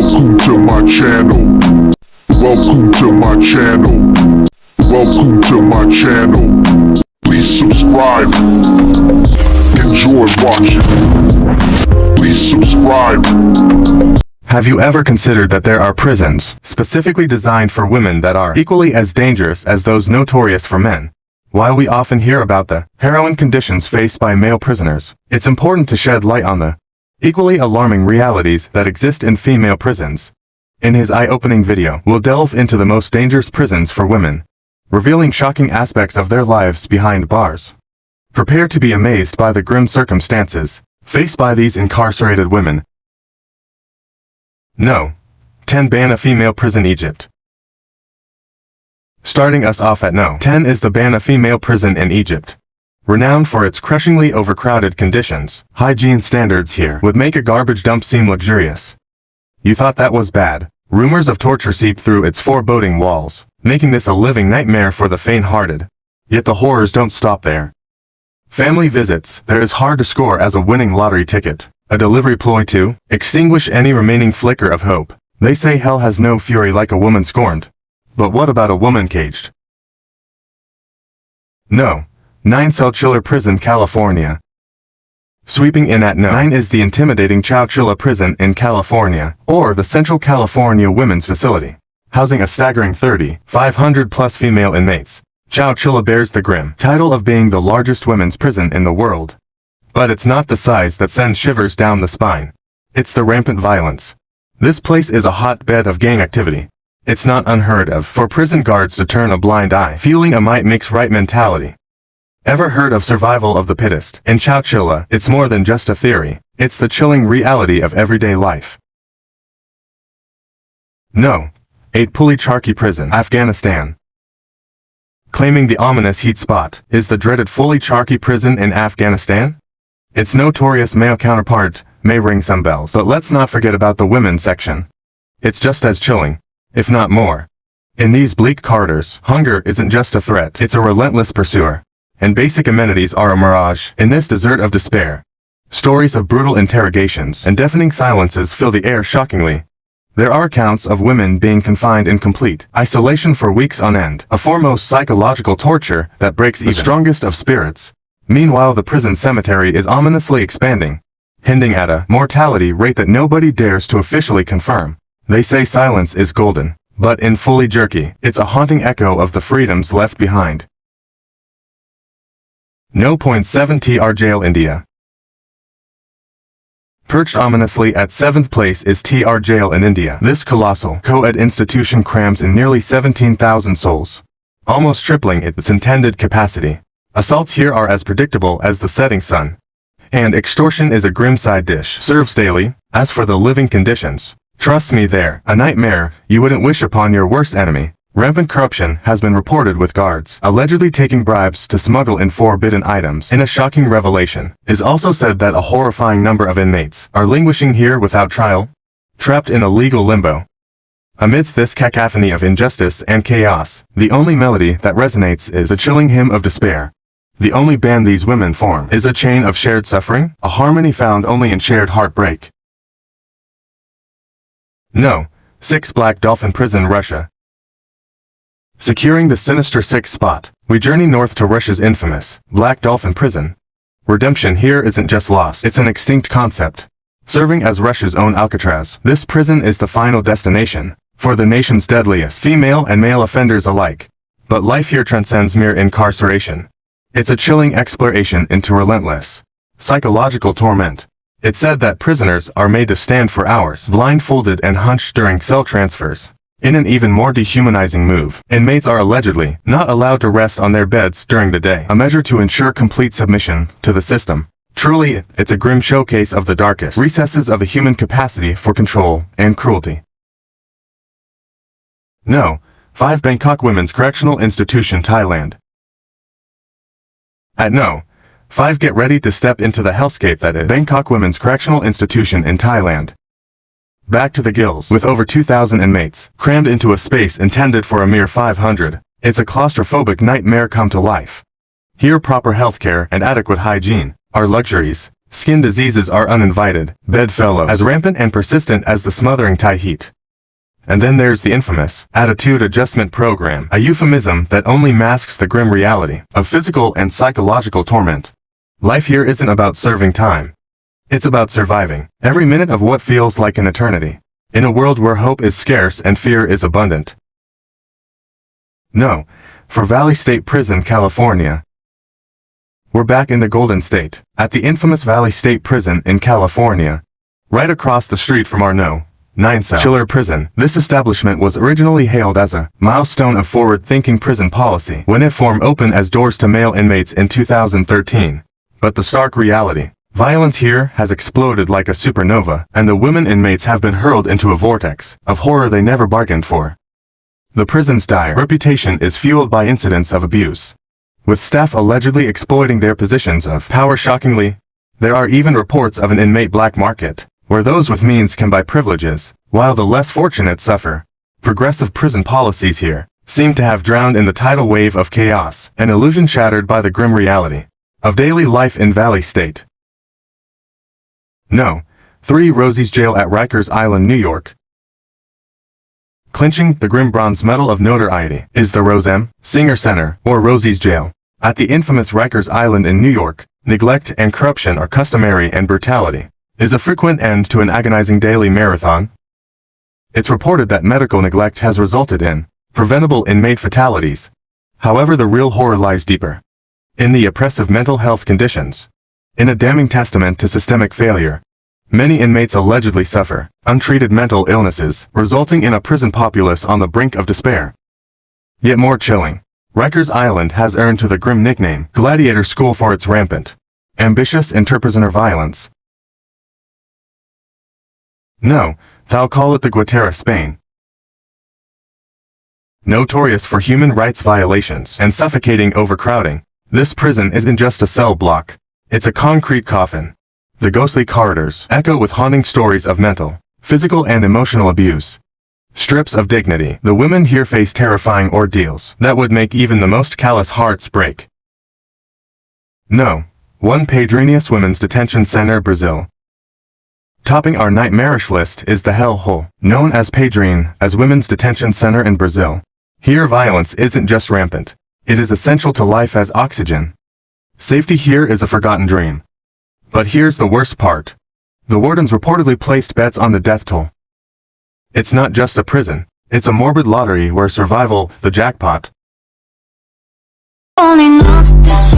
Welcome to my channel. Welcome to my channel. Welcome to my channel. Please subscribe. Enjoy watching. Please subscribe. Have you ever considered that there are prisons specifically designed for women that are equally as dangerous as those notorious for men? While we often hear about the harrowing conditions faced by male prisoners, it's important to shed light on the equally alarming realities that exist in female prisons. In his eye-opening video, we'll delve into the most dangerous prisons for women, revealing shocking aspects of their lives behind bars. Prepare to be amazed by the grim circumstances faced by these incarcerated women. No. 10 Bana Female Prison Egypt. Starting us off at No. 10 is the Bana Female Prison in Egypt. Renowned for its crushingly overcrowded conditions, hygiene standards here would make a garbage dump seem luxurious. You thought that was bad. Rumors of torture seep through its foreboding walls, making this a living nightmare for the faint-hearted. Yet the horrors don't stop there. Family visits, there is hard to score as a winning lottery ticket. A delivery ploy to extinguish any remaining flicker of hope. They say hell has no fury like a woman scorned. But what about a woman caged? No. 9 Chowchilla Prison, California. Sweeping in at No. 9 is the intimidating Chowchilla Prison in California, or the Central California Women's Facility. Housing a staggering 3,500+ female inmates, Chowchilla bears the grim title of being the largest women's prison in the world. But it's not the size that sends shivers down the spine. It's the rampant violence. This place is a hotbed of gang activity. It's not unheard of for prison guards to turn a blind eye, feeling a might makes right mentality. Ever heard of survival of the fittest? In Chowchilla, it's more than just a theory. It's the chilling reality of everyday life. No. 8 Pulicharki Prison, Afghanistan. Claiming the ominous heat spot, is the dreaded Pulicharki Prison in Afghanistan? Its notorious male counterpart may ring some bells, but let's not forget about the women's section. It's just as chilling, if not more. In these bleak corridors, hunger isn't just a threat, it's a relentless pursuer. And basic amenities are a mirage in this desert of despair. Stories of brutal interrogations and deafening silences fill the air shockingly. There are accounts of women being confined in complete isolation for weeks on end, a foremost psychological torture that breaks even the strongest of spirits. Meanwhile, the prison cemetery is ominously expanding, hinting at a mortality rate that nobody dares to officially confirm. They say silence is golden, but in Pulicharki, it's a haunting echo of the freedoms left behind. No. 7 TR Jail, India. Perched ominously at 7th place is TR Jail in India. This colossal co-ed institution crams in nearly 17,000 souls, almost tripling its intended capacity. Assaults here are as predictable as the setting sun. And extortion is a grim side dish, served daily. As for the living conditions, trust me, they're a nightmare you wouldn't wish upon your worst enemy. Rampant corruption has been reported, with guards allegedly taking bribes to smuggle in forbidden items. In a shocking revelation, it is also said that a horrifying number of inmates are languishing here without trial, trapped in a legal limbo. Amidst this cacophony of injustice and chaos, the only melody that resonates is the chilling hymn of despair. The only band these women form is a chain of shared suffering, a harmony found only in shared heartbreak. No. 6 Black Dolphin Prison, Russia. Securing the sinister 6th spot, we journey north to Russia's infamous Black Dolphin Prison. Redemption here isn't just lost, it's an extinct concept. Serving as Russia's own Alcatraz, this prison is the final destination for the nation's deadliest female and male offenders alike. But life here transcends mere incarceration. It's a chilling exploration into relentless psychological torment. It's said that prisoners are made to stand for hours, blindfolded and hunched during cell transfers. In an even more dehumanizing move, inmates are allegedly not allowed to rest on their beds during the day, a measure to ensure complete submission to the system. Truly, it's a grim showcase of the darkest recesses of the human capacity for control and cruelty. No. 5 Bangkok Women's Correctional Institution, Thailand. At No. 5, get ready to step into the hellscape that is Bangkok Women's Correctional Institution in Thailand. Back to the gills, with over 2,000 inmates, crammed into a space intended for a mere 500, it's a claustrophobic nightmare come to life. Here proper healthcare and adequate hygiene are luxuries, Skin diseases are uninvited, bedfellows as rampant and persistent as the smothering Thai heat. And then there's the infamous attitude adjustment program, a euphemism that only masks the grim reality of physical and psychological torment. Life here isn't about serving time. It's about surviving every minute of what feels like an eternity, in a world where hope is scarce and fear is abundant. No, for Valley State Prison, California. We're back in the Golden State, at the infamous Valley State Prison in California, right across the street from our No. 9-cell chiller prison. This establishment was originally hailed as a milestone of forward-thinking prison policy when it formed open as doors to male inmates in 2013. But the stark reality, violence here has exploded like a supernova, and the women inmates have been hurled into a vortex of horror they never bargained for. The prison's dire reputation is fueled by incidents of abuse, with staff allegedly exploiting their positions of power. Shockingly, there are even reports of an inmate black market, where those with means can buy privileges, while the less fortunate suffer. Progressive prison policies here seem to have drowned in the tidal wave of chaos, an illusion shattered by the grim reality of daily life in Valley State. No. 3 Rosie's Jail at Rikers Island, New York. Clinching the grim bronze medal of notoriety is the Rose M. Singer Center, or Rosie's Jail. At the infamous Rikers Island in New York, neglect and corruption are customary, and brutality is a frequent end to an agonizing daily marathon. It's reported that medical neglect has resulted in preventable inmate fatalities. However, the real horror lies deeper, in the oppressive mental health conditions. In a damning testament to systemic failure, many inmates allegedly suffer untreated mental illnesses, resulting in a prison populace on the brink of despair. Yet more chilling, Rikers Island has earned to the grim nickname Gladiator School for its rampant, ambitious interprisoner violence. No, thou call it the Guaterra, Spain. Notorious for human rights violations and suffocating overcrowding, this prison isn't just a cell block, it's a concrete coffin. The ghostly corridors echo with haunting stories of mental, physical and emotional abuse. Strips of dignity, the women here face terrifying ordeals that would make even the most callous hearts break. No. 1 Pedrinhas Women's Detention Center, Brazil. Topping our nightmarish list is the hell hole, known as Pedrinhas as Women's Detention Center in Brazil. Here violence isn't just rampant, it is essential to life as oxygen. Safety here is a forgotten dream. But here's the worst part. The wardens reportedly placed bets on the death toll. It's not just a prison, it's a morbid lottery where survival, the jackpot. Only not this